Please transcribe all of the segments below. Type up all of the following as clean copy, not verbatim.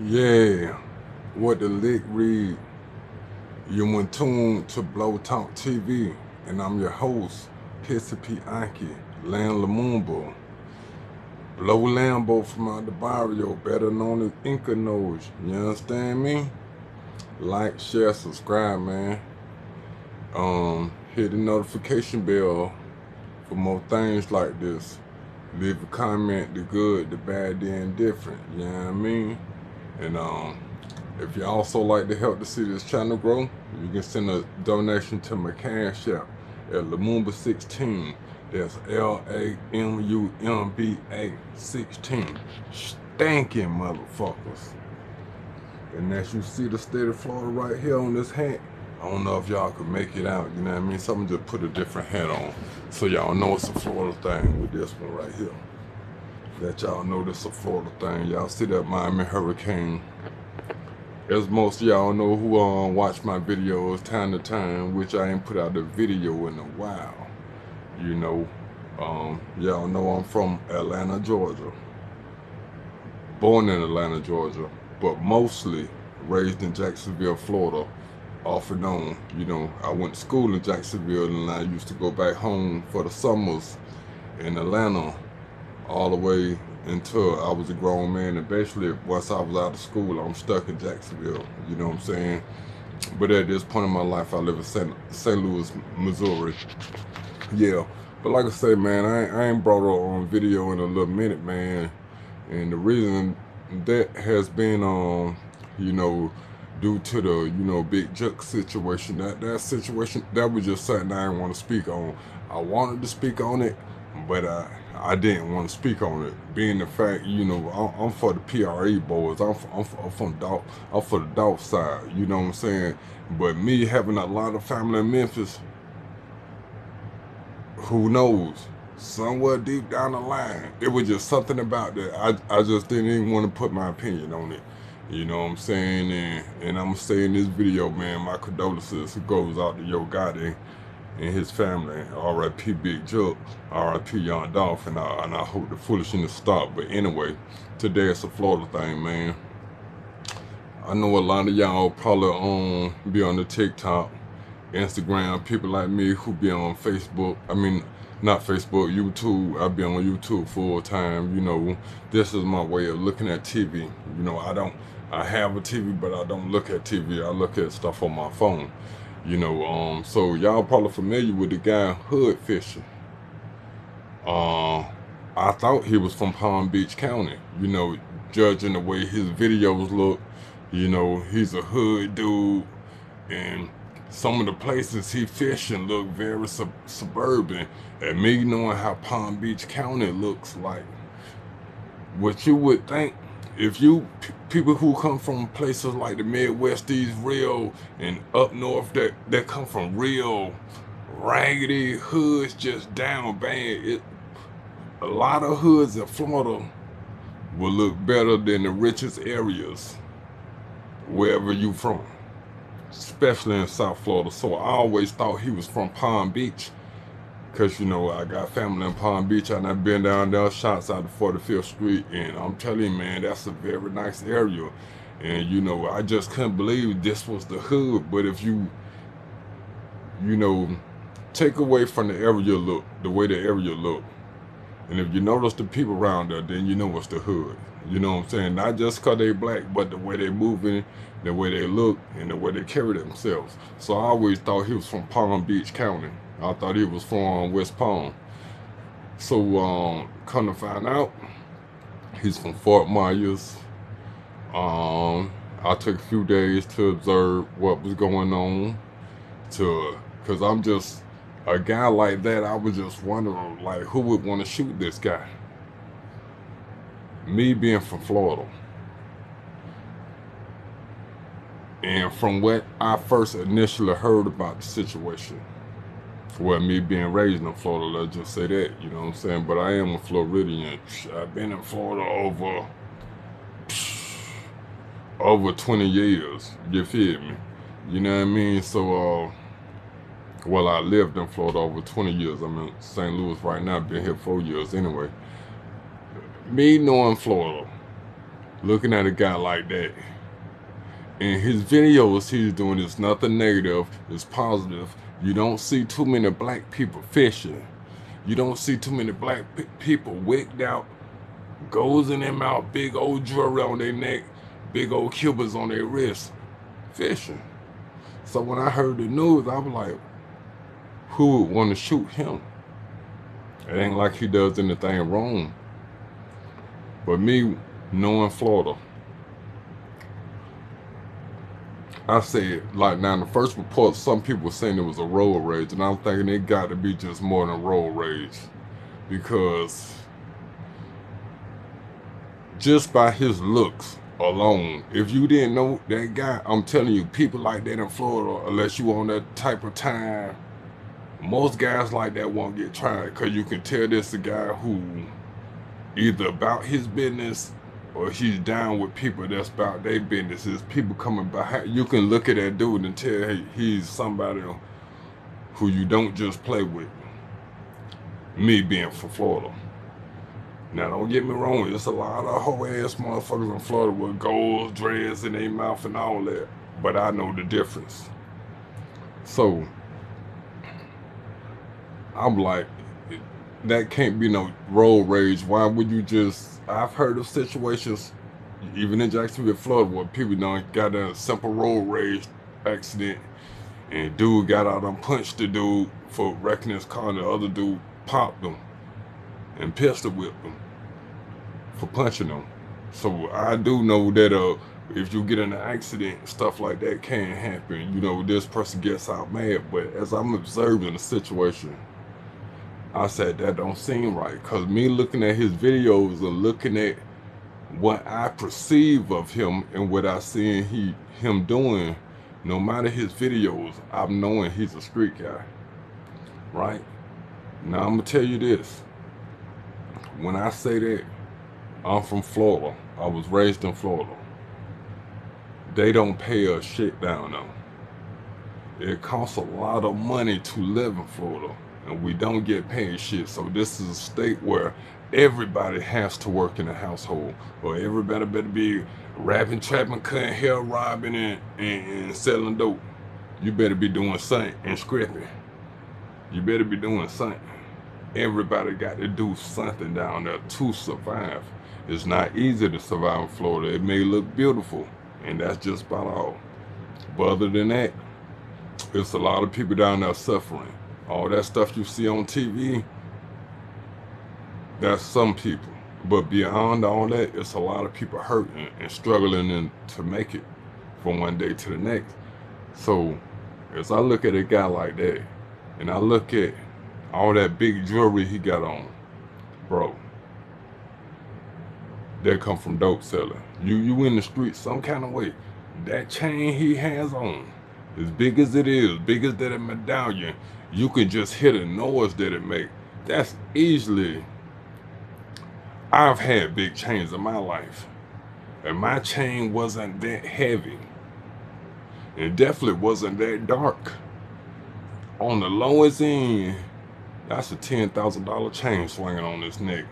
Yeah, what the lick read. You in tune to Blow Talk TV, and I'm your host, Pissy P. Anki, Lan Lumumba. Blow Lambo from out the barrio, better known as Inca Nose. You understand me? Like, share, subscribe, man. Hit the notification bell for more things like this. Leave a comment, the good, the bad, the indifferent. You know what I mean? And if you also like to help to see this channel grow, you can send a donation to my cash app at Lumumba16. That's Lamumba 16. Stankin' motherfuckers. And as you see the state of Florida right here on this hat, I don't know if y'all can make it out, you know what I mean? So I'm just put a different hat on so y'all know it's a Florida thing with this one right here. That y'all know this a Florida thing. Y'all see that Miami hurricane. As most of y'all know who watch my videos time to time, which I ain't put out a video in a while. You know, y'all know I'm from Atlanta, Georgia. Born in Atlanta, Georgia, but mostly raised in Jacksonville, Florida, off and on. You know, I went to school in Jacksonville and I used to go back home for the summers in Atlanta all the way until I was a grown man, and basically once I was out of school I'm stuck in Jacksonville, you know what I'm saying? But at this point in my life I live in St. Louis, Missouri. Yeah, but like I say, man, I ain't brought on video in a little minute, man, and the reason that has been you know, due to the, you know, Big Juck situation. That situation, that was just something I didn't want to speak on. I wanted to speak on it, but I didn't want to speak on it. Being the fact, you know, I'm for the PRE boys. I'm for the Dolph side. You know what I'm saying? But me having a lot of family in Memphis, who knows? Somewhere deep down the line, it was just something about that. I just didn't even want to put my opinion on it. You know what I'm saying? And I'm going to say in this video, man, my condolences goes out to Yo Gotti and his family. R.I.P. Big Juck, R.I.P. Young Dolph, and I hope the foolishness stop. But anyway, today it's a Florida thing, man. I know a lot of y'all probably be on the TikTok, Instagram, people like me who be on Facebook. I mean, not Facebook, YouTube. I be on YouTube full time. You know, this is my way of looking at TV. You know, I have a TV, but I don't look at TV. I look at stuff on my phone. You know, so y'all probably familiar with the guy Hood Fisher. I thought he was from Palm Beach County. You know, judging the way his videos look, you know, he's a hood dude, and some of the places he fishing look very suburban. And me knowing how Palm Beach County looks like, what you would think if you people who come from places like the Midwest, these real and up north that come from real raggedy hoods, just down bad. A lot of hoods in Florida will look better than the richest areas wherever you from, especially in South Florida. So I always thought he was from Palm Beach, because, you know, I got family in Palm Beach and I've been down there, shots out to 45th Street, and I'm telling you, man, that's a very nice area. And, you know, I just couldn't believe this was the hood. But if you know, take away from the area look, the way the area look, and if you notice the people around there, then you know it's the hood. You know what I'm saying? Not just because they black, but the way they moving, the way they look, and the way they carry themselves. So I always thought he was from Palm Beach County. I thought he was from West Palm. So come to find out, he's from Fort Myers. I took a few days to observe what was going on, because I'm just a guy like that. I was just wondering, like, who would want to shoot this guy? Me being from Florida, and from what I first initially heard about the situation, well, me being raised in Florida, let's just say that, you know what I'm saying? But I am a Floridian. I've been in Florida over 20 years, you feel me? You know what I mean? So, well, I lived in Florida over 20 years. I'm in St. Louis right now, been here 4 years anyway. Me knowing Florida, looking at a guy like that. In his videos, he's doing is nothing negative, it's positive. You don't see too many black people fishing. You don't see too many black people wigged out, goes in their mouth, big old jewelry on their neck, big old Cubans on their wrists, fishing. So when I heard the news, I was like, who would want to shoot him? It ain't like he does anything wrong. But me, knowing Florida, I said, like now the first report, some people were saying it was a road rage, and I'm thinking it got to be just more than a road rage. Because just by his looks alone, if you didn't know that guy, I'm telling you, people like that in Florida, unless you on that type of time, most guys like that won't get tried, because you can tell this a guy who either about his business or he's down with people that's about their business. Is people coming behind. You can look at that dude and tell, hey, he's somebody who you don't just play with. Me being from Florida. Now don't get me wrong, there's a lot of hoe ass motherfuckers in Florida with gold dreads in their mouth and all that. But I know the difference. So I'm like, that can't be no road rage. Why would you just, I've heard of situations, even in Jacksonville, Florida, where people done got a simple road rage accident, and dude got out and punched the dude for wrecking his car, and the other dude popped him and pistol whipped him for punching him. So I do know that if you get in an accident, stuff like that can happen. You know, this person gets out mad, but as I'm observing the situation, I said that don't seem right, because me looking at his videos and looking at what I perceive of him and what I see him doing, no matter his videos, I'm knowing he's a street guy, right? Now I'm gonna tell you this. When I say that, I'm from Florida. I was raised in Florida. They don't pay us shit down there. It costs a lot of money to live in Florida, and we don't get paid shit. So this is a state where everybody has to work in the household, or everybody better be rapping, trapping, cutting hair, robbing, and selling dope. You better be doing something, and scrapping. You better be doing something. Everybody got to do something down there to survive. It's not easy to survive in Florida. It may look beautiful, and that's just about all. But other than that, it's a lot of people down there suffering. All that stuff you see on TV, that's some people. But beyond all that, it's a lot of people hurting and struggling to make it from one day to the next. So as I look at a guy like that, and I look at all that big jewelry he got on, bro, that come from dope selling. You in the street some kind of way. That chain he has on, as big as it is, big as that medallion, you can just hear the noise that it make. That's easily, I've had big chains in my life, and my chain wasn't that heavy. It definitely wasn't that dark. On the lowest end, that's a $10,000 chain swinging on his neck.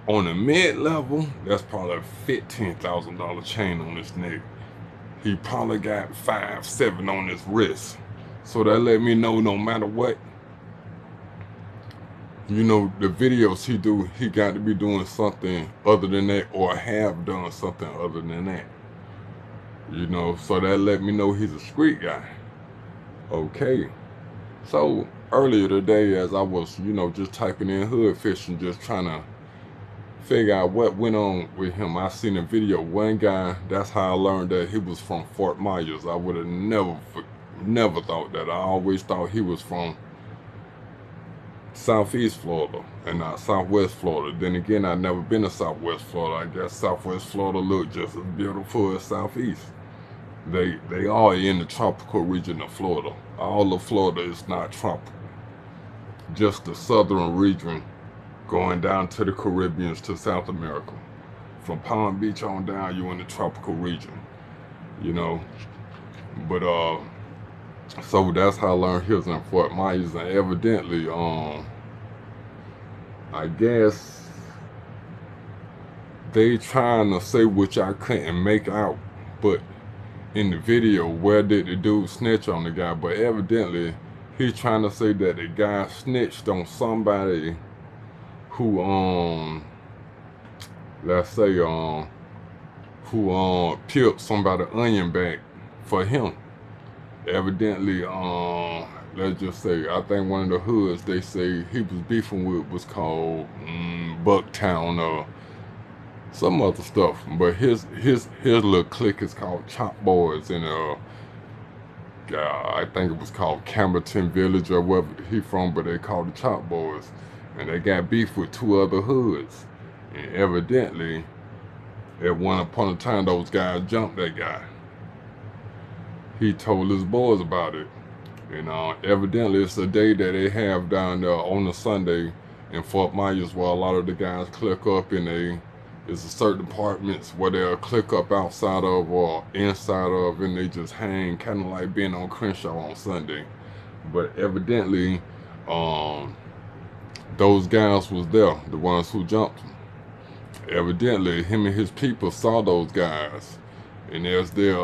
On the mid-level, that's probably a $15,000 chain on his neck. He probably got 5, 7 on his wrist. So that let me know no matter what, you know, the videos he do, he got to be doing something other than that, or have done something other than that. You know, so that let me know he's a street guy. Okay. So earlier today, as I was, you know, just typing in hood fishing, just trying to figure out what went on with him, I seen a video. One guy, that's how I learned that he was from Fort Myers. I would have never thought that. I always thought he was from Southeast Florida and not Southwest Florida. Then again, I've never been to Southwest Florida. I guess Southwest Florida look just as beautiful as Southeast. They are in the tropical region of Florida. All of Florida is not tropical. Just the southern region going down to the Caribbean to South America. From Palm Beach on down, you're in the tropical region. You know. But so that's how I learned he was in Fort Myers, and evidently, I guess they trying to say, which I couldn't make out, but in the video, where did the dude snitch on the guy? But evidently, he's trying to say that the guy snitched on somebody who, let's say, who peeled somebody's onion back for him. Evidently, let's just say, I think one of the hoods they say he was beefing with was called Bucktown or some other stuff. But his little clique is called Chop Boys, and I think it was called Campbellton Village or wherever he from, but they called the Chop Boys, and they got beef with 2 other hoods, and evidently, at one upon a time, those guys jumped that guy. He told his boys about it, and evidently it's a day that they have down there on a Sunday in Fort Myers where a lot of the guys click up, and it's a certain apartments where they'll click up outside of or inside of, and they just hang, kind of like being on Crenshaw on Sunday. But evidently, those guys was there, the ones who jumped him. Evidently, him and his people saw those guys, and there's their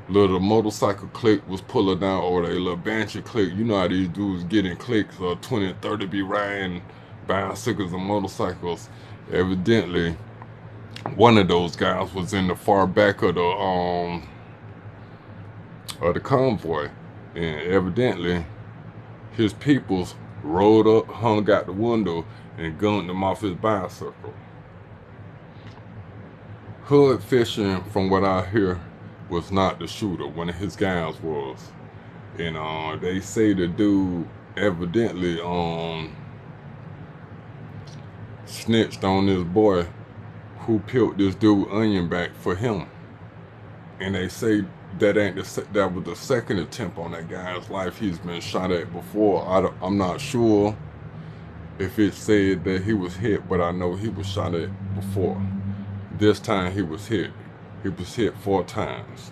little motorcycle clique was pulling down, or their little banshee clique. You know how these dudes get in cliques, 20, 30 be riding bicycles and motorcycles. Evidently, one of those guys was in the far back of the convoy, and evidently his peoples rode up, hung out the window, and gunned him off his bicycle. Hood Fishing, from what I hear, was not the shooter. One of his guys was, and they say the dude evidently snitched on this boy who peeled this dude onion back for him, and they say that that was the second attempt on that guy's life. He's been shot at before. I'm not sure if it said that he was hit, but I know he was shot at before. This time he was hit. He was hit 4 times.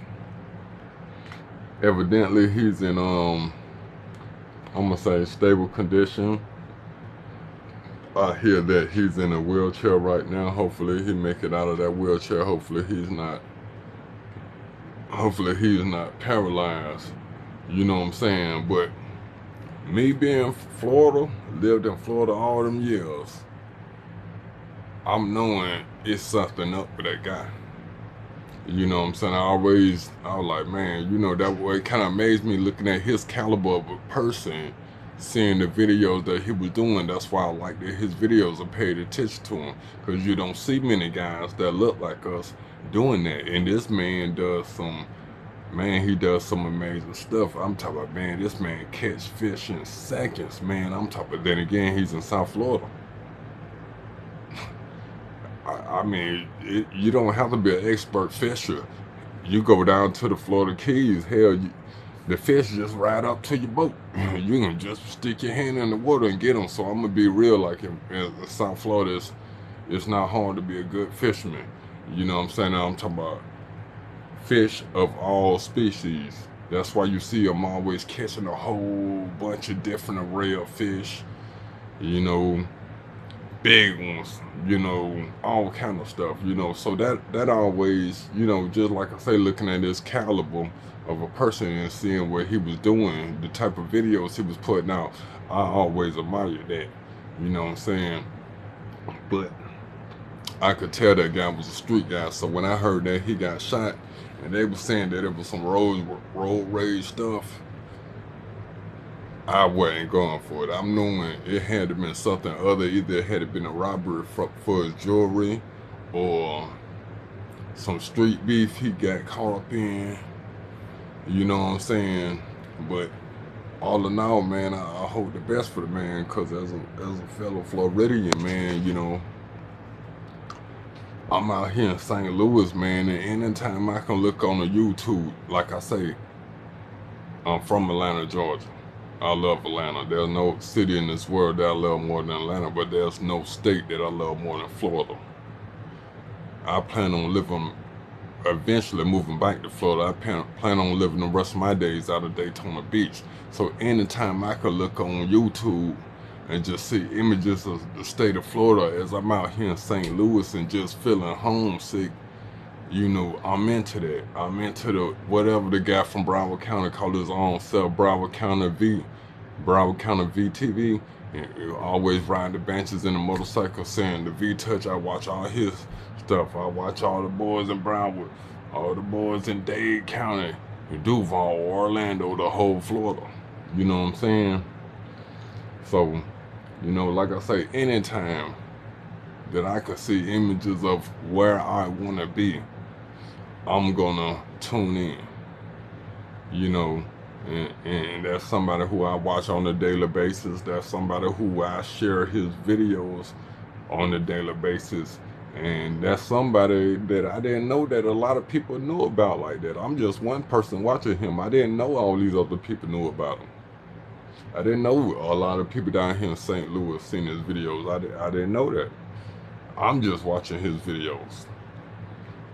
Evidently he's in I'm gonna say stable condition. I hear that he's in a wheelchair right now. Hopefully he make it out of that wheelchair. Hopefully he's not paralyzed. You know what I'm saying? But me being Florida, lived in Florida all them years, I'm knowing it's something up with that guy. You know what I'm saying? I was like, man, you know, that way it kind of amazed me looking at his caliber of a person, seeing the videos that he was doing. That's why I like that his videos are paid attention to him, because you don't see many guys that look like us doing that. And this man does some amazing stuff. I'm talking about, man, this man catch fish in seconds, man. I'm talking about, then again, he's in South Florida. I mean, you don't have to be an expert fisher. You go down to the Florida Keys, hell, the fish just ride up to your boat. You can just stick your hand in the water and get them. So I'm going to be real, like in South Florida, it's not hard to be a good fisherman. You know what I'm saying? Now I'm talking about fish of all species. That's why you see them always catching a whole bunch of different array of fish. You know, big ones, you know, all kind of stuff, you know. So that always, you know, just like I say, looking at this caliber of a person and seeing what he was doing, the type of videos he was putting out, I always admired that, you know what I'm saying. But I could tell that guy was a street guy. So when I heard that he got shot and they were saying that it was some road rage stuff, I wasn't going for it. I'm knowing it had to been something other. Either it had been a robbery for his jewelry, or some street beef he got caught up in. You know what I'm saying? But all in all, man, I hope the best for the man, because as a fellow Floridian, man, you know, I'm out here in St. Louis, man, and anytime I can look on the YouTube, like I say, I'm from Atlanta, Georgia. I love Atlanta. There's no city in this world that I love more than Atlanta, but there's no state that I love more than Florida. I plan on eventually moving back to Florida. I plan on living the rest of my days out of Daytona Beach. So anytime I can look on YouTube and just see images of the state of Florida as I'm out here in St. Louis and just feeling homesick. You know, I'm into that. I'm into the whatever the guy from Broward County called his own self, Broward County VTV. And always riding the benches in the motorcycle saying the V-Touch. I watch all his stuff. I watch all the boys in Broward, all the boys in Dade County, Duval, Orlando, the whole Florida. You know what I'm saying? So, you know, like I say, anytime that I could see images of where I want to be, I'm gonna tune in, you know, and that's somebody who I watch on a daily basis. That's somebody who I share his videos on a daily basis. And that's somebody that I didn't know that a lot of people knew about like that. I'm just one person watching him. I didn't know all these other people knew about him. I didn't know a lot of people down here in St. Louis seen his videos. I didn't know that. I'm just watching his videos,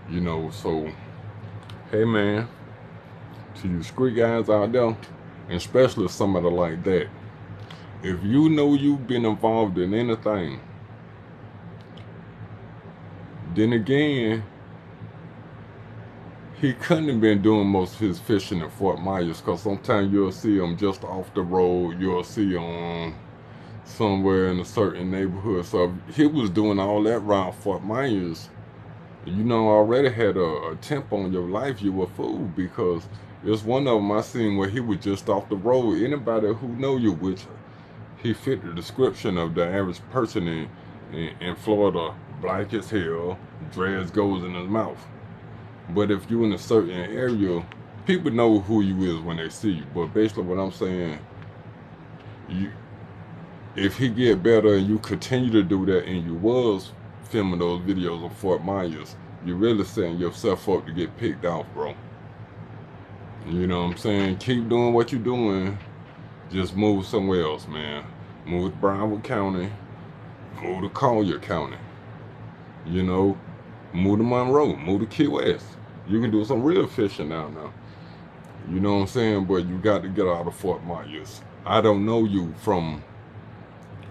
you know. So, hey man, to you street guys out there, and especially somebody like that, if you know you've been involved in anything, then again, he couldn't have been doing most of his fishing in Fort Myers, because sometimes you'll see him just off the road, you'll see him somewhere in a certain neighborhood. So if he was doing all that around Fort Myers, you know, already had a temp on your life, you were fooled, because there's one of them I seen where he was just off the road. Anybody who know you, which he fit the description of the average person in Florida, black as hell, dreads goes in his mouth. But if you in a certain area, people know who you is when they see you. But basically what I'm saying, if he get better and you continue to do that and you was filming those videos of Fort Myers, you're really setting yourself up to get picked off, bro. You know what I'm saying? Keep doing what you're doing. Just move somewhere else, man. Move to Broward County. Move to Collier County. You know, move to Monroe. Move to Key West. You can do some real fishing down now. You know what I'm saying? But you got to get out of Fort Myers. I don't know you from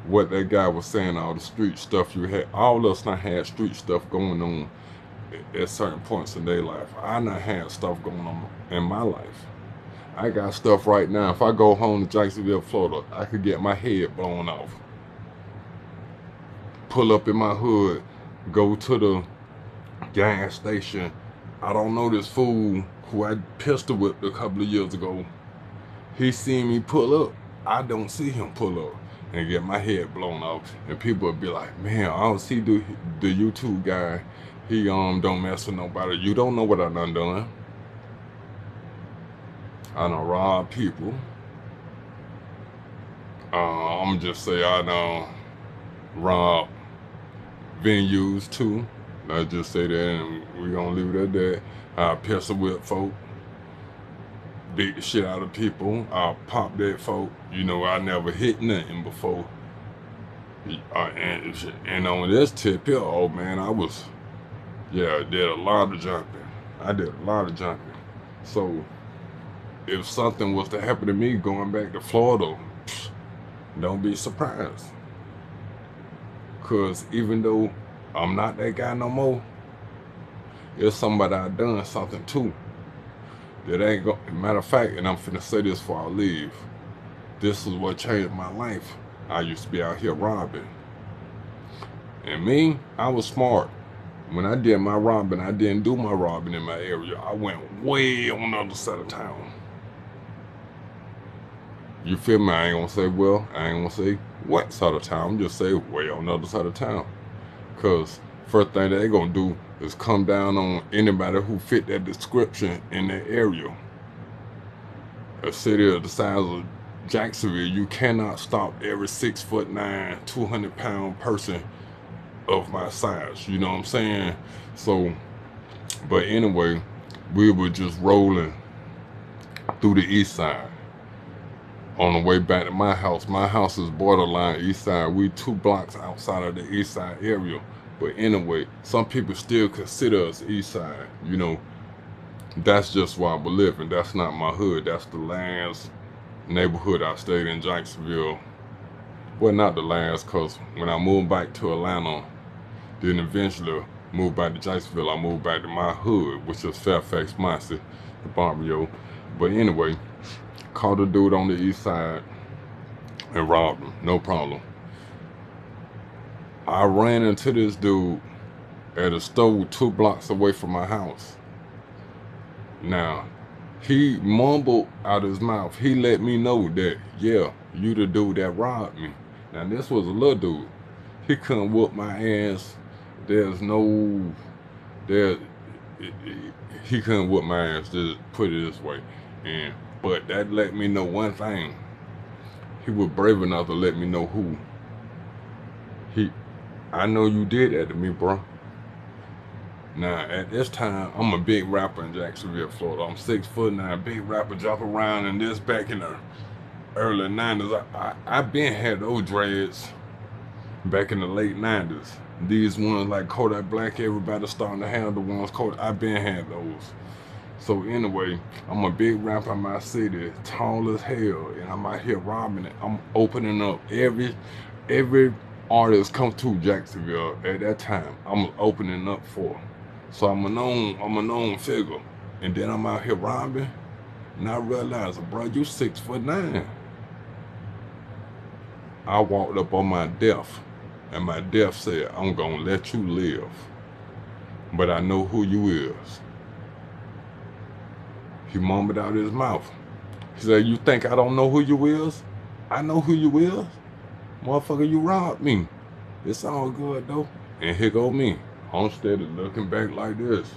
what that guy was saying, all the street stuff you had. All of us not had street stuff going on at certain points in their life. I not had stuff going on in my life. I got stuff right now. If I go home to Jacksonville, Florida, I could get my head blown off. Pull up in my hood, go to the gas station. I don't know this fool who I pistol whipped a couple of years ago. He seen me pull up. I don't see him pull up and get my head blown off. And people would be like, man, I don't see the YouTube guy. He don't mess with nobody. You don't know what I done. I done rob people. I'm just say I done rob venues too. I just say that, and we gonna leave it at that. I pistol whip folk, beat the shit out of people. I pop that folk. You know, I never hit nothing before. And on this tip here, oh man, I did a lot of jumping. I did a lot of jumping. So if something was to happen to me going back to Florida, don't be surprised. Cause even though I'm not that guy no more, it's somebody I done something to. That ain't go. Matter of fact, and I'm finna say this before I leave. This is what changed my life. I used to be out here robbing. And me, I was smart. When I did my robbing, I didn't do my robbing in my area. I went way on the other side of town. You feel me? I ain't gonna say what side of town. I'm just say way on the other side of town. Cause first thing they gonna do is come down on anybody who fit that description in that area. A city of the size of Jacksonville, you cannot stop every 6'9", 200-pound person of my size. You know what I'm saying? So, but anyway, we were just rolling through the east side. On the way back to my house. My house is borderline east side. We 2 blocks outside of the east side area. But anyway, some people still consider us east side. You know, that's just where I was living. That's not my hood. That's the last neighborhood I stayed in Jacksonville Well, not the last, cause when I moved back to Atlanta, then eventually moved back to Jacksonville, I moved back to my hood, which is Fairfax, Muncie, the Barrio. But anyway, caught a dude on the east side and robbed him, no problem. I ran into this dude at a store 2 blocks away from my house. Now, he mumbled out his mouth. He let me know that, yeah, you the dude that robbed me. Now, this was a little dude. He couldn't whoop my ass. There's no, there, he couldn't whoop my ass, just put it this way. But that let me know one thing. He was brave enough to let me know who. I know you did that to me, bro. Now, at this time, I'm a big rapper in Jacksonville, Florida. I'm 6'9", big rapper, jump around, and this back in the early 90s. I been had those dreads back in the late 90s. These ones like Kodak Black, everybody starting to have the ones Kodak. I been had those. So anyway, I'm a big rapper in my city, tall as hell, and I'm out here robbing it. I'm opening up every artist come to Jacksonville at that time. I'm opening up for. So I'm a known figure. And then I'm out here robbing, and I realized, bro, you 6'9". I walked up on my death, and my death said, I'm gonna let you live, but I know who you is. He mumbled out his mouth. He said, you think I don't know who you is? I know who you is. Motherfucker, you robbed me. It's all good though. And here go me. I'm steady looking back like this,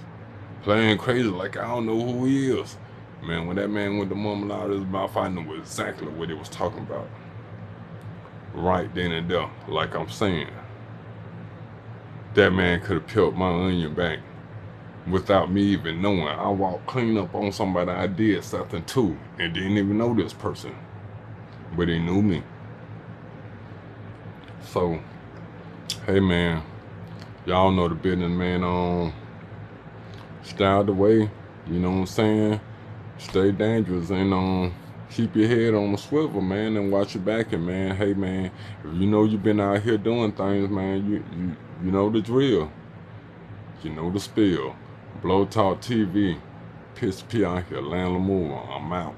playing crazy like I don't know who he is. Man, when that man went to mumble out his mouth, I knew exactly what he was talking about. Right then and there, like I'm saying. That man could have peeled my onion back without me even knowing. I walked clean up on somebody I did something to and didn't even know this person, but he knew me. So, hey man, y'all know the business, man. Stay out the way, you know what I'm saying? Stay dangerous and keep your head on the swivel, man, and watch your back. And man, hey man, if you know you've been out here doing things, man, you know the drill. You know the spill. Blow Talk TV. Piss P out here. Land Lamula. I'm out.